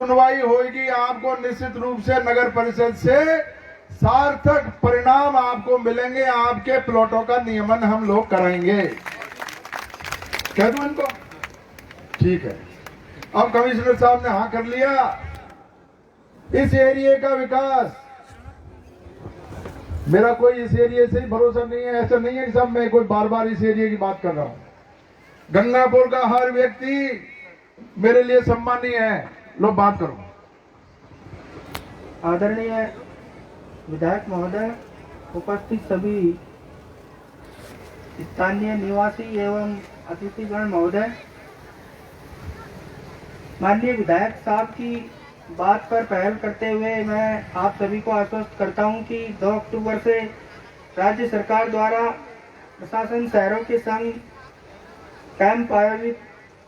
सुनवाई होगी, आपको निश्चित रूप से नगर परिषद से सार्थक परिणाम आपको मिलेंगे। आपके प्लॉटों का नियमन हम लोग कराएंगे। कह दूं इनको? ठीक है। अब कमिश्नर साहब ने हाँ कर लिया। इस एरिया का विकास, मेरा कोई इस एरिया से ही भरोसा नहीं है। ऐसा नहीं है कि सब मैं कोई बार बार इस एरिया की बात कर रहा हूं। गंगापुर का हर व्यक्ति मेरे लिए सम्मानीय है। लो बात करो। आदरणीय विधायक महोदय, उपस्थित सभी स्थानीय निवासी एवं अतिथिगण महोदय, माननीय विधायक साहब की बात पर पहल करते हुए मैं आप सभी को आश्वस्त करता हूं कि 2 अक्टूबर से राज्य सरकार द्वारा प्रशासन शहरों के संग कैंप आयोजित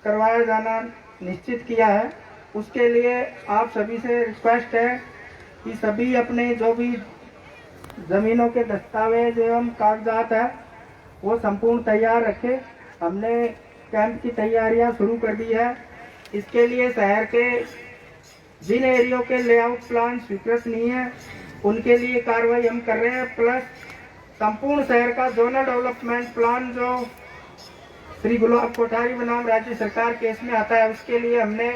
करवाया जाना निश्चित किया है। उसके लिए आप सभी से रिक्वेस्ट है कि सभी अपने जो भी जमीनों के दस्तावेज एवं कागजात है वो संपूर्ण तैयार रखें। हमने कैंप की तैयारियां शुरू कर दी है। इसके लिए शहर के जिन एरियो के लेआउट प्लान स्वीकृत नहीं है उनके लिए कार्रवाई हम कर रहे हैं। प्लस संपूर्ण शहर का जोनल डेवलपमेंट प्लान जो श्री गुलाब कोठारी बनाम राज्य सरकार केस में आता है उसके लिए हमने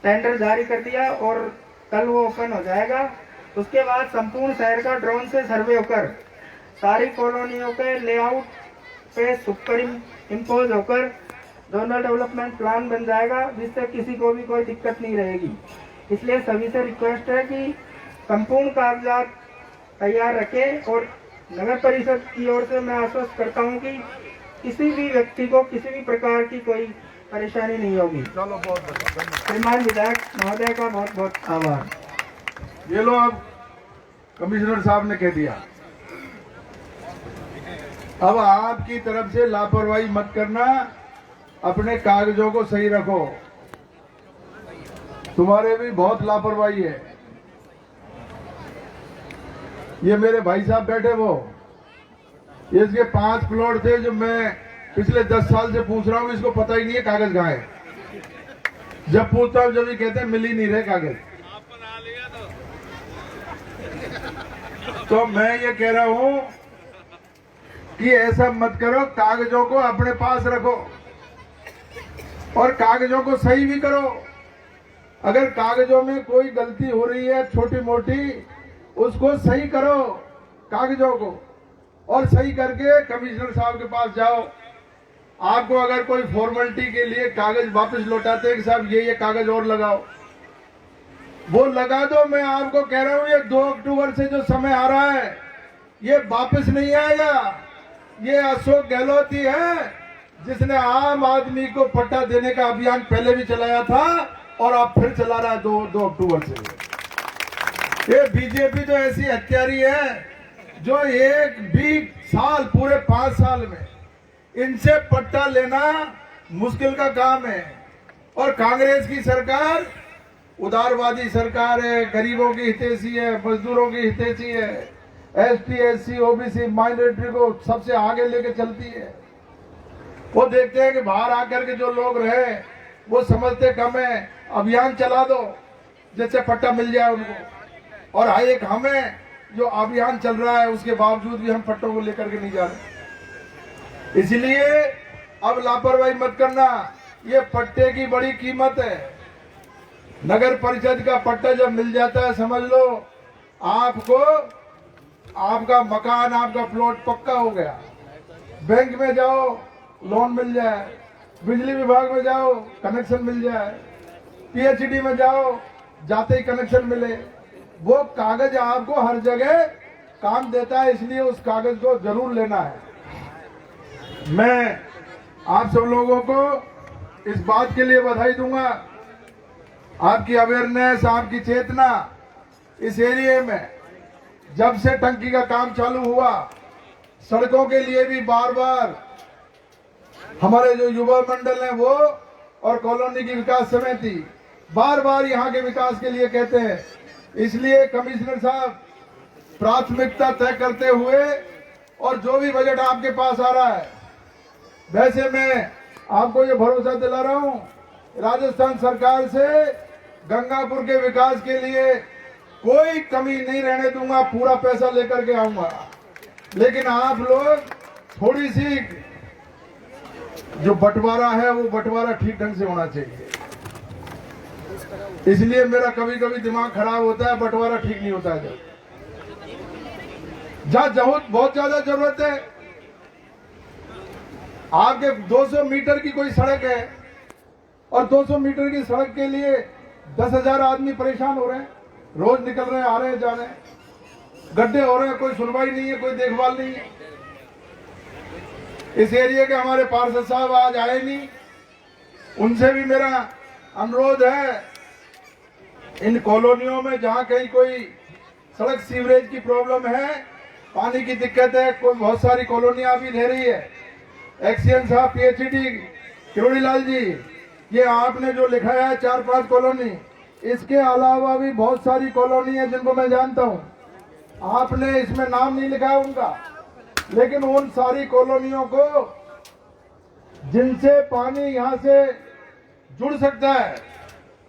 टेंडर जारी कर दिया और कल वो ओपन हो जाएगा। उसके बाद संपूर्ण शहर का ड्रोन से सर्वे होकर सारी कॉलोनियों के लेआउट पे सुपर इम्पोज होकर जोनल डेवलपमेंट प्लान बन जाएगा, जिससे किसी को भी कोई दिक्कत नहीं रहेगी। इसलिए सभी से रिक्वेस्ट है कि संपूर्ण कागजात तैयार रखें और नगर परिषद की ओर से मैं आश्वस्त करता हूं कि किसी भी व्यक्ति को किसी भी प्रकार की कोई परेशानी नहीं होगी। चलो, बहुत श्रीमान विधायक महोदय का बहुत बहुत आभार। ये लो, अब कमिश्नर साहब ने कह दिया। अब आपकी तरफ से लापरवाही मत करना, अपने कागजों को सही रखो। तुम्हारे भी बहुत लापरवाही है। ये मेरे भाई साहब बैठे, वो इसके 5 प्लॉट थे जो मैं पिछले 10 साल से पूछ रहा हूं, इसको पता ही नहीं है कागज कहाँ है। जब पूछता हूं जब ये कहते हैं मिल ही नहीं रहे कागज। तो मैं ये कह रहा हूं कि ऐसा मत करो, कागजों को अपने पास रखो और कागजों को सही भी करो। अगर कागजों में कोई गलती हो रही है छोटी मोटी, उसको सही करो कागजों को, और सही करके कमिश्नर साहब के पास जाओ। आपको अगर कोई फॉर्मेलिटी के लिए कागज वापस लौटाते हैं कि साहब ये कागज और लगाओ, वो लगा दो। मैं आपको कह रहा हूं ये 2 अक्टूबर से जो समय आ रहा है ये वापस नहीं आएगा। ये अशोक गहलोत ही है जिसने आम आदमी को पट्टा देने का अभियान पहले भी चलाया था और अब फिर चला रहा है 2 अक्टूबर से। ये बीजेपी तो ऐसी हत्यारी है जो एक भी साल, पूरे 5 साल में इनसे पट्टा लेना मुश्किल का काम है। और कांग्रेस की सरकार उदारवादी सरकार है, गरीबों की हितैषी है, मजदूरों की हितैषी है, एसटी, एससी, ओबीसी, माइनॉरिटी को सबसे आगे लेके चलती है। वो देखते हैं कि बाहर आकर के जो लोग रहे वो समझते कम है, अभियान चला दो जिससे पट्टा मिल जाए उनको। और एक हमें जो अभियान चल रहा है उसके बावजूद भी हम पट्टों को लेकर के नहीं जा रहे। इसलिए अब लापरवाही मत करना। ये पट्टे की बड़ी कीमत है। नगर परिषद का पट्टा जब मिल जाता है समझ लो आपको आपका मकान, आपका प्लॉट पक्का हो गया। बैंक में जाओ लोन मिल जाए, बिजली विभाग में जाओ कनेक्शन मिल जाए, पीएचडी में जाओ जाते ही कनेक्शन मिले। वो कागज आपको हर जगह काम देता है, इसलिए उस कागज को जरूर लेना है। मैं आप सब लोगों को इस बात के लिए बधाई दूंगा। आपकी अवेयरनेस, आपकी चेतना इस एरिया में जब से टंकी का काम चालू हुआ, सड़कों के लिए भी बार बार हमारे जो युवा मंडल हैं वो और कॉलोनी की विकास समिति बार बार यहाँ के विकास के लिए कहते हैं। इसलिए कमिश्नर साहब प्राथमिकता तय करते हुए और जो भी बजट आपके पास आ रहा है, वैसे मैं आपको ये भरोसा दिला रहा हूं राजस्थान सरकार से गंगापुर के विकास के लिए कोई कमी नहीं रहने दूंगा, पूरा पैसा लेकर के आऊंगा। लेकिन आप लोग थोड़ी सी जो बंटवारा है वो बंटवारा ठीक ढंग से होना चाहिए। इसलिए मेरा कभी कभी दिमाग खराब होता है, बंटवारा ठीक नहीं होता है। जहाँ बहुत ज्यादा जरूरत है, आपके 200 मीटर की कोई सड़क है और 200 मीटर की सड़क के लिए 10,000 आदमी परेशान हो रहे हैं, रोज निकल रहे हैं, आ रहे हैं, जा रहे हैं, गड्ढे हो रहे हैं, कोई सुनवाई नहीं है, कोई देखभाल नहीं है। इस एरिया के हमारे पार्षद साहब आज आए नहीं, उनसे भी मेरा अनुरोध है, इन कॉलोनियों में जहां कहीं कोई सड़क सीवरेज की प्रॉब्लम है, पानी की दिक्कत है, कोई बहुत सारी कॉलोनियां अभी रह रही है। एक्सीएन साहब, पीएचडी किरोड़ी लाल जी, ये आपने जो लिखा है 4-5 कॉलोनी, इसके अलावा भी बहुत सारी कॉलोनी है जिनको मैं जानता हूं। आपने इसमें नाम नहीं लिखा है उनका, लेकिन उन सारी कॉलोनियों को जिनसे पानी यहां से जुड़ सकता है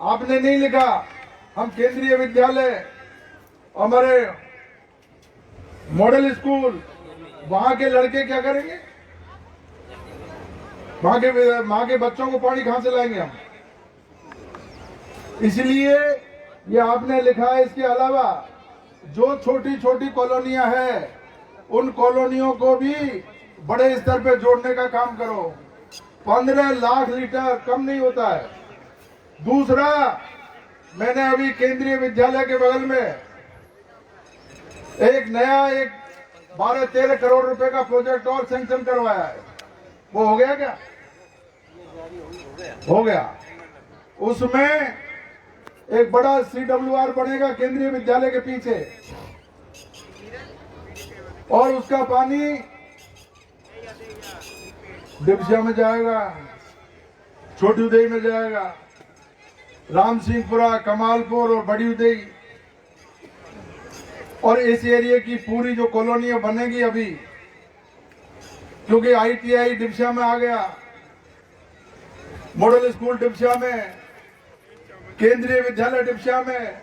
आपने नहीं लिखा। हम केंद्रीय विद्यालय, हमारे मॉडल स्कूल, वहां के लड़के क्या करेंगे? वहां के बच्चों को पानी कहां से लाएंगे हम? इसलिए ये आपने लिखा है। इसके अलावा जो छोटी छोटी कॉलोनियां हैं, उन कॉलोनियों को भी बड़े स्तर पे जोड़ने का काम करो। 15 लाख लीटर कम नहीं होता है। दूसरा, मैंने अभी केंद्रीय विद्यालय के बगल में एक नया 12-13 करोड़ रुपए का प्रोजेक्ट और सैंक्शन करवाया है। वो हो गया क्या? हो गया। उसमें एक बड़ा CWR बनेगा केंद्रीय विद्यालय के पीछे, और उसका पानी डिबसिया में जाएगा, छोटी उदय में जाएगा, राम सिंहपुरा, कमालपुर और बड़ी उदय, और इस एरिया की पूरी जो कॉलोनियां बनेगी अभी, क्योंकि ITI डिबसिया में आ गया, मॉडल स्कूल डिबसिया में, केंद्रीय विद्यालय डिबसिया में,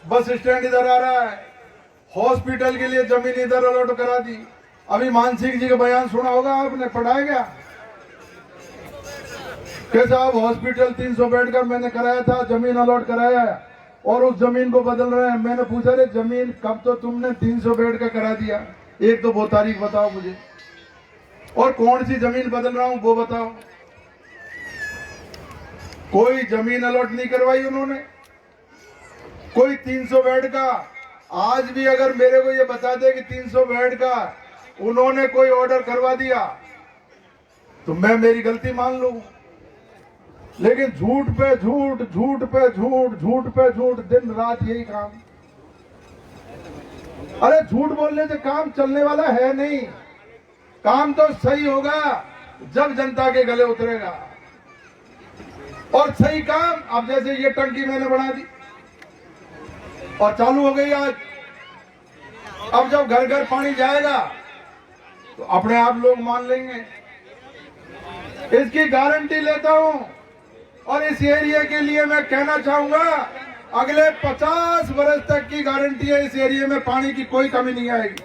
बस स्टैंड इधर आ रहा है, हॉस्पिटल के लिए जमीन इधर अलॉट करा दी। अभी मानसिंह जी का बयान सुना होगा आपने, पढ़ाया गया कि साहब हॉस्पिटल 300 बेड का मैंने कराया था, जमीन अलॉट कराया है और उस जमीन को बदल रहे हैं। मैंने पूछा, रे जमीन कब तो तुमने 300 बेड का करा दिया, एक तो वो तारीख बताओ मुझे, और कौन सी जमीन बदल रहा हूं वो बताओ। कोई जमीन अलॉट नहीं करवाई उन्होंने, कोई 300 बेड का। आज भी अगर मेरे को ये बता दे कि 300 बेड का उन्होंने कोई ऑर्डर करवा दिया तो मैं मेरी गलती मान लूं। लेकिन झूठ पे झूठ, झूठ पे झूठ, झूठ पे झूठ, दिन रात यही काम। अरे झूठ बोलने से काम चलने वाला है नहीं। काम तो सही होगा जब जनता के गले उतरेगा। और सही काम, अब जैसे ये टंकी मैंने बढ़ा दी और चालू हो गई आज, अब जब घर घर पानी जाएगा तो अपने आप लोग मान लेंगे। इसकी गारंटी लेता हूं। और इस एरिया के लिए मैं कहना चाहूंगा, अगले 50 वर्ष तक की गारंटी है, इस एरिया में पानी की कोई कमी नहीं आएगी।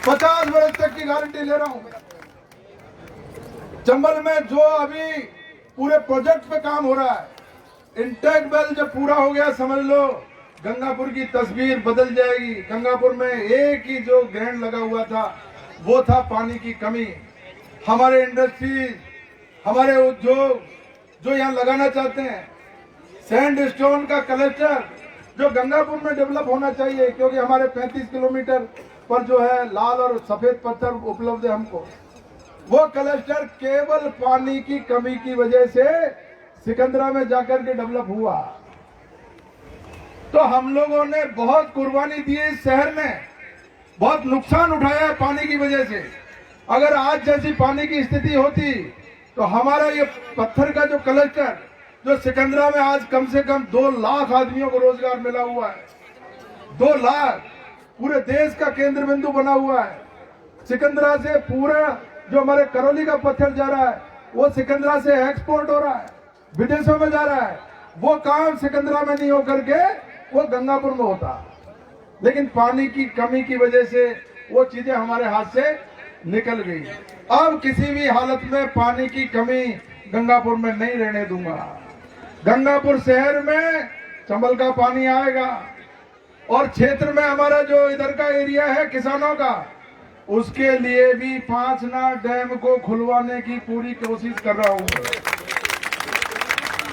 50 वर्ष तक की गारंटी ले रहा हूं। चंबल में जो अभी पूरे प्रोजेक्ट पे काम हो रहा है, इंटेक वेल जब पूरा हो गया, समझ लो गंगापुर की तस्वीर बदल जाएगी। गंगापुर में एक ही जो ग्रैंड लगा हुआ था वो था पानी की कमी। हमारे इंडस्ट्रीज, हमारे उद्योग जो यहाँ लगाना चाहते हैं, सैंड स्टोन का क्लस्टर जो गंगापुर में डेवलप होना चाहिए, क्योंकि हमारे 35 किलोमीटर पर जो है लाल और सफेद पत्थर उपलब्ध है हमको, वो क्लस्टर केवल पानी की कमी की वजह से सिकंदरा में जाकर के डेवलप हुआ। तो हम लोगों ने बहुत कुर्बानी दी है, इस शहर में बहुत नुकसान उठाया है पानी की वजह से। अगर आज जैसी पानी की स्थिति होती तो हमारा ये पत्थर का जो क्लस्टर जो सिकंदरा में आज कम से कम 2 लाख आदमियों को रोजगार मिला हुआ है, 2 लाख, पूरे देश का केंद्र बिंदु बना हुआ है। सिकंदरा से पूरा जो हमारे करौली का पत्थर जा रहा है वो सिकंदरा से एक्सपोर्ट हो रहा है, विदेशों में जा रहा है। वो काम सिकंदरा में नहीं होकर के वो गंगापुर में होता। लेकिन पानी की कमी की वजह से वो चीजें हमारे हाथ से निकल गई। अब किसी भी हालत में पानी की कमी गंगापुर में नहीं रहने दूंगा। गंगापुर शहर में चंबल का पानी आएगा और क्षेत्र में हमारा जो इधर का एरिया है किसानों का, उसके लिए भी 5 नार डैम को खुलवाने की पूरी कोशिश कर रहा हूं।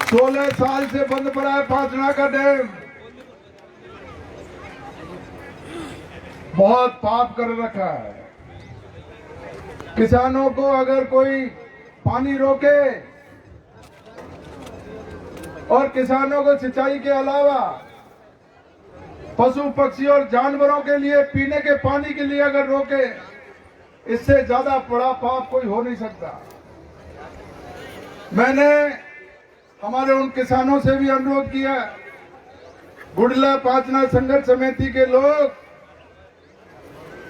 16 साल से बंद पड़ा है 5 नार का डैम। बहुत पाप कर रखा है। किसानों को अगर कोई पानी रोके और किसानों को सिंचाई के अलावा पशु पक्षी और जानवरों के लिए पीने के पानी के लिए अगर रोके, इससे ज्यादा बड़ा पाप कोई हो नहीं सकता। मैंने हमारे उन किसानों से भी अनुरोध किया, गुडला पांचना संघर्ष समिति के लोग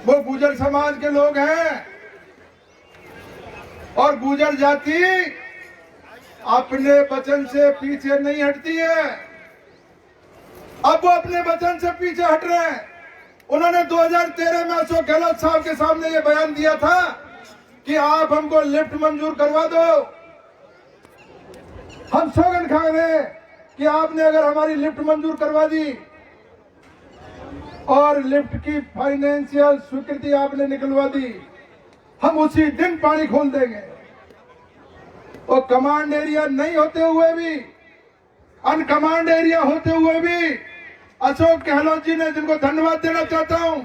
वो गुर्जर समाज के लोग हैं और गुर्जर जाति अपने वचन से पीछे नहीं हटती है। अब वो अपने वचन से पीछे हट रहे हैं। उन्होंने 2013 में अशोक गहलोत साहब के सामने ये बयान दिया था कि आप हमको लिफ्ट मंजूर करवा दो। हम सौगंध खा रहे कि आपने अगर हमारी लिफ्ट मंजूर करवा दी और लिफ्ट की फाइनेंशियल स्वीकृति आपने निकलवा दी, हम उसी दिन पानी खोल देंगे। और कमांड एरिया नहीं होते हुए भी, अनकमांड एरिया होते हुए भी अशोक गहलोत जी ने, जिनको धन्यवाद देना चाहता हूं,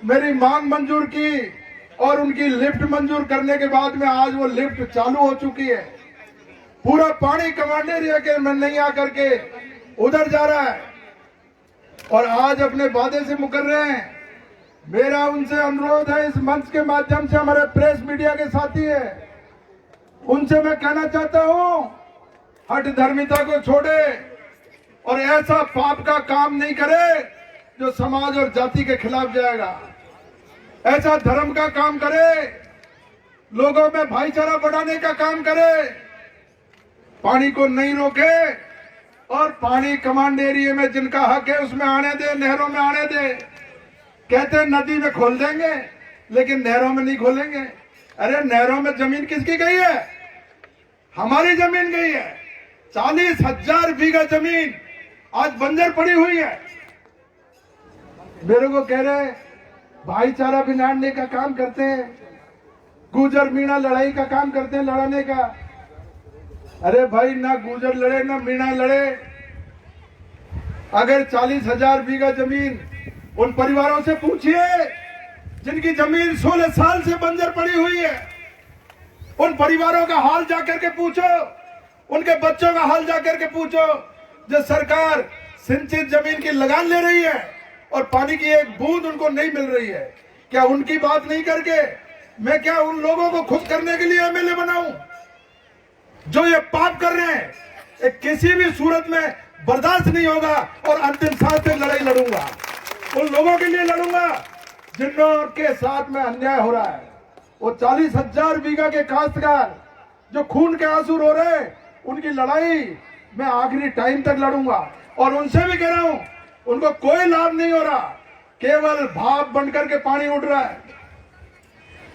मेरी मांग मंजूर की और उनकी लिफ्ट मंजूर करने के बाद में आज वो लिफ्ट चालू हो चुकी है। पूरा पानी कमांड एरिया के में नहीं आकर के उधर जा रहा है और आज अपने वादे से मुकर रहे हैं। मेरा उनसे अनुरोध है, इस मंच के माध्यम से हमारे प्रेस मीडिया के साथी है, उनसे मैं कहना चाहता हूं, हठ धर्मिता को छोड़े और ऐसा पाप का काम नहीं करे जो समाज और जाति के खिलाफ जाएगा। ऐसा धर्म का काम करे, लोगों में भाईचारा बढ़ाने का काम करे, पानी को नहीं रोके और पानी कमांड एरिया में जिनका हक है उसमें आने दे, नहरों में आने दे। कहते हैं नदी में खोल देंगे लेकिन नहरों में नहीं खोलेंगे। अरे नहरों में जमीन किसकी गई है? हमारी जमीन गई है। 40,000 बीघा जमीन आज बंजर पड़ी हुई है। मेरे को कह रहे भाईचारा बिगाड़ने का काम करते हैं, गुर्जर मीणा लड़ाई का काम करते हैं, लड़ाने का। अरे भाई, ना गुर्जर लड़े ना मीणा लड़े। अगर 40,000 बीघा जमीन, उन परिवारों से पूछिए जिनकी जमीन 16 साल से बंजर पड़ी हुई है, उन परिवारों का हाल जाकर के पूछो, उनके बच्चों का हाल जाकर के पूछो। जो सरकार सिंचित जमीन की लगान ले रही है और पानी की एक बूंद उनको नहीं मिल रही है, क्या उनकी बात नहीं करके मैं क्या उन लोगों को खुश करने के लिए एमएलए बनाऊं? जो ये पाप कर रहे हैं, ये किसी भी सूरत में बर्दाश्त नहीं होगा और अंतिम सांस तक लड़ाई लड़ूंगा। उन लोगों के लिए लड़ूंगा जिनों के साथ में अन्याय हो रहा है। वो 40,000 बीघा के काश्तकार जो खून के आंसू रो रहे हैं, उनकी लड़ाई मैं आखिरी टाइम तक लड़ूंगा। और उनसे भी कह रहा हूं, उनको कोई लाभ नहीं हो रहा, केवल भाप बनकर के पानी उड़ रहा है।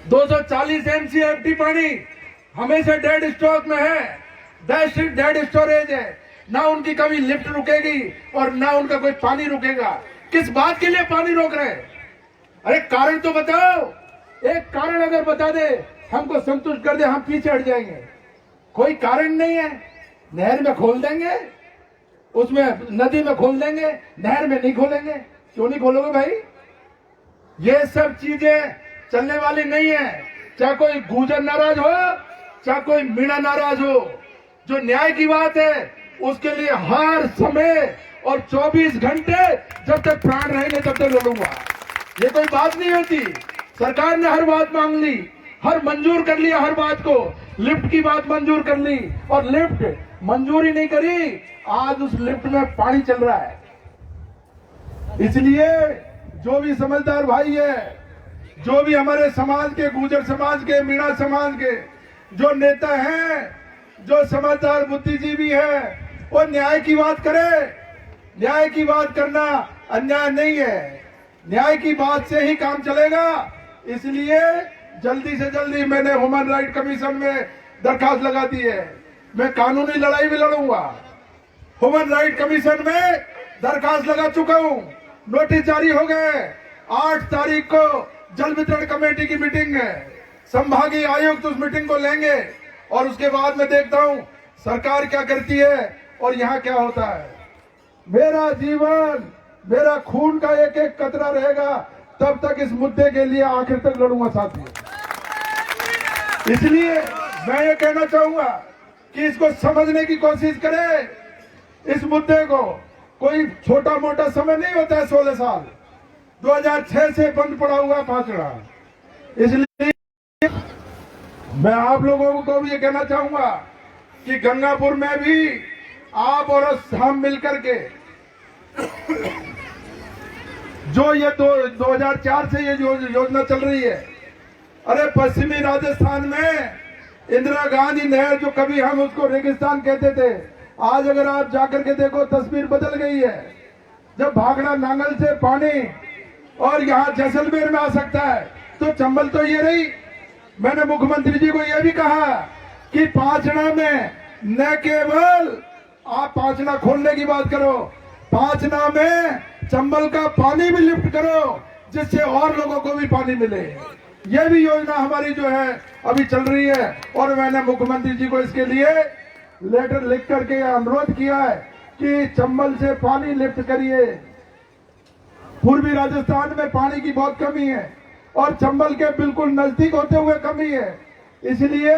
240 MCFT पानी हमेशा डेड स्टॉक में है, डेड स्टोरेज है। ना उनकी कभी लिफ्ट रुकेगी और ना उनका कोई पानी रुकेगा। किस बात के लिए पानी रोक रहे हैं? अरे कारण तो बताओ। एक कारण अगर बता दे, हमको संतुष्ट कर दे, हम पीछे हट जाएंगे। कोई कारण नहीं है। नहर में खोल देंगे, उसमें नदी में खोल देंगे, नहर में नहीं खोलेंगे। क्यों नहीं खोलोगे भाई? ये सब चीजें चलने वाली नहीं है। चाहे कोई गुर्जर नाराज हो, चाहे कोई मीणा नाराज हो, जो न्याय की बात है उसके लिए हर समय और 24 घंटे जब तक प्राण रहेंगे तब तक लड़ूंगा। ये कोई बात नहीं होती। सरकार ने हर बात मांग ली, हर मंजूर कर लिया, हर बात को। लिफ्ट की बात मंजूर कर ली और लिफ्ट मंजूरी नहीं करी, आज उस लिफ्ट में पानी चल रहा है। इसलिए जो भी समझदार भाई है, जो भी हमारे समाज के, गुर्जर समाज के, मीणा समाज के जो नेता हैं, जो समझदार बुद्धिजीवी है, वो न्याय की बात करे। न्याय की बात करना अन्याय नहीं है, न्याय की बात से ही काम चलेगा। इसलिए जल्दी से जल्दी मैंने ह्यूमन राइट कमीशन में दरखास्त लगा दी है। मैं कानूनी लड़ाई भी लड़ूंगा। ह्यूमन राइट कमीशन में दरखास्त लगा चुका हूं, नोटिस जारी हो गए। 8 तारीख को जल वितरण कमेटी की मीटिंग है, संभागीय आयुक्त उस मीटिंग को लेंगे और उसके बाद मैं देखता हूं सरकार क्या करती है और यहां क्या होता है। मेरा जीवन, मेरा खून का एक एक कतरा रहेगा तब तक इस मुद्दे के लिए आखिर तक लड़ूंगा साथियों। इसलिए मैं ये कहना चाहूंगा कि इसको समझने की कोशिश करें। इस मुद्दे को कोई छोटा मोटा समय नहीं होता है। 16 साल 2006 से बंद पड़ा हुआ पांचड़ा। इसलिए मैं आप लोगों को भी ये कहना चाहूंगा कि गंगापुर में भी आप और हम मिलकर के जो ये 2004 से ये योजना चल रही है। अरे पश्चिमी राजस्थान में इंदिरा गांधी नहर, जो कभी हम उसको रेगिस्तान कहते थे, आज अगर आप जाकर के देखो तस्वीर बदल गई है। जब भागड़ा नांगल से पानी और यहाँ जैसलमेर में आ सकता है तो चंबल तो ये रही। मैंने मुख्यमंत्री जी को यह भी कहा कि पांचड़ा में न केवल आप पांचड़ा खोलने की बात करो, पांचड़ा में चंबल का पानी भी लिफ्ट करो जिससे और लोगों को भी पानी मिले। यह भी योजना हमारी जो है अभी चल रही है और मैंने मुख्यमंत्री जी को इसके लिए लेटर लिख करके अनुरोध किया है कि चंबल से पानी लिफ्ट करिए। पूर्वी राजस्थान में पानी की बहुत कमी है और चंबल के बिल्कुल नजदीक होते हुए कमी है। इसलिए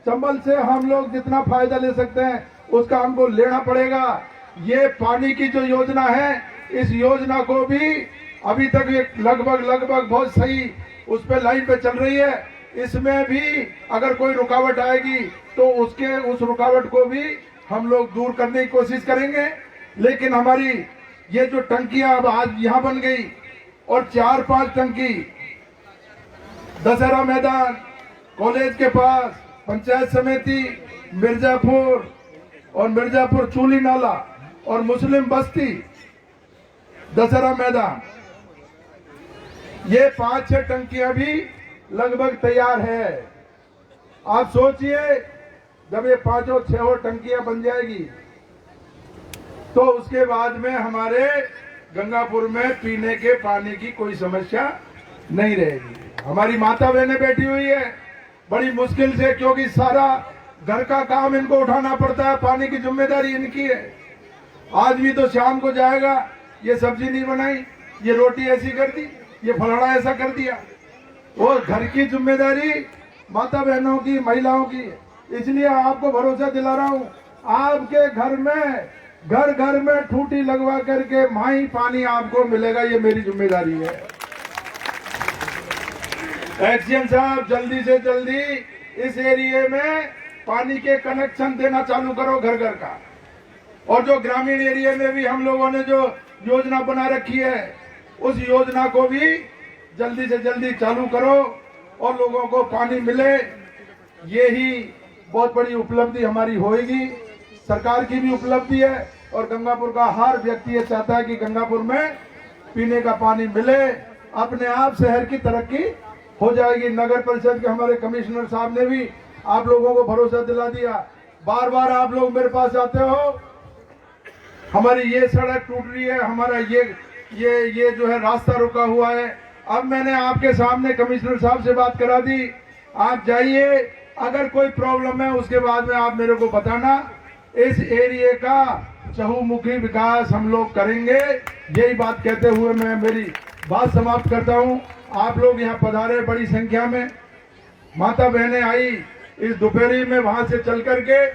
चंबल से हम लोग जितना फायदा ले सकते हैं उसका हमको लेना पड़ेगा। ये पानी की जो योजना है, इस योजना को भी अभी तक लगभग बहुत सही उस पे लाइन पे चल रही है। इसमें भी अगर कोई रुकावट आएगी तो उस रुकावट को भी हम लोग दूर करने की कोशिश करेंगे। लेकिन हमारी ये जो टंकियां अब आज यहाँ बन गई और 4-5 टंकी दशहरा मैदान, कॉलेज के पास, पंचायत समिति, मिर्जापुर और मिर्जापुर चूली नाला और मुस्लिम बस्ती, दशहरा मैदान, ये 5-6 टंकियां भी लगभग तैयार है। आप सोचिए जब ये 5-6 टंकियां बन जाएगी तो उसके बाद में हमारे गंगापुर में पीने के पानी की कोई समस्या नहीं रहेगी। हमारी माता बहनें बैठी हुई है बड़ी मुश्किल से, क्योंकि सारा घर का काम इनको उठाना पड़ता है, पानी की जिम्मेदारी इनकी है। आदमी तो शाम को जाएगा, ये सब्जी नहीं बनाई, ये रोटी ऐसी कर दी, ये फलाना ऐसा कर दिया। वो घर की जिम्मेदारी माता बहनों की, महिलाओं की। इसलिए आपको भरोसा दिला रहा हूँ, आपके घर में ठूटी लगवा करके माही पानी आपको मिलेगा। ये मेरी जिम्मेदारी है। एक्शन साहब, जल्दी से जल्दी इस एरिया में पानी के कनेक्शन देना चालू करो घर घर का। और जो ग्रामीण एरिया में भी हम लोगों ने जो योजना बना रखी है, उस योजना को भी जल्दी से जल्दी चालू करो और लोगों को पानी मिले। यही बहुत बड़ी उपलब्धि हमारी होगी। सरकार की भी उपलब्धि है और गंगापुर का हर व्यक्ति ये चाहता है कि गंगापुर में पीने का पानी मिले। अपने आप शहर की तरक्की हो जाएगी। नगर परिषद के हमारे कमिश्नर साहब ने भी आप लोगों को भरोसा दिला दिया। बार बार आप लोग मेरे पास आते हो, हमारी ये सड़क टूट रही है, हमारा ये जो है रास्ता रुका हुआ है। अब मैंने आपके सामने कमिश्नर साहब से बात करा दी, आप जाइए, अगर कोई प्रॉब्लम है उसके बाद में आप मेरे को बताना। इस एरिया का चहुमुखी विकास हम लोग करेंगे। यही बात कहते हुए मैं मेरी बात समाप्त करता हूँ। आप लोग यहाँ पधारे बड़ी संख्या में, माता बहनें आई इस दोपहरी में वहां से चल करके,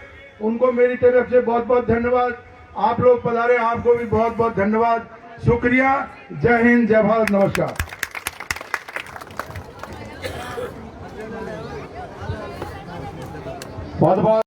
उनको मेरी तरफ से बहुत बहुत धन्यवाद। आप लोग पधारे, आपको भी बहुत बहुत धन्यवाद, शुक्रिया। जय हिंद, जय भारत, नमस्कार। बहुत बहुत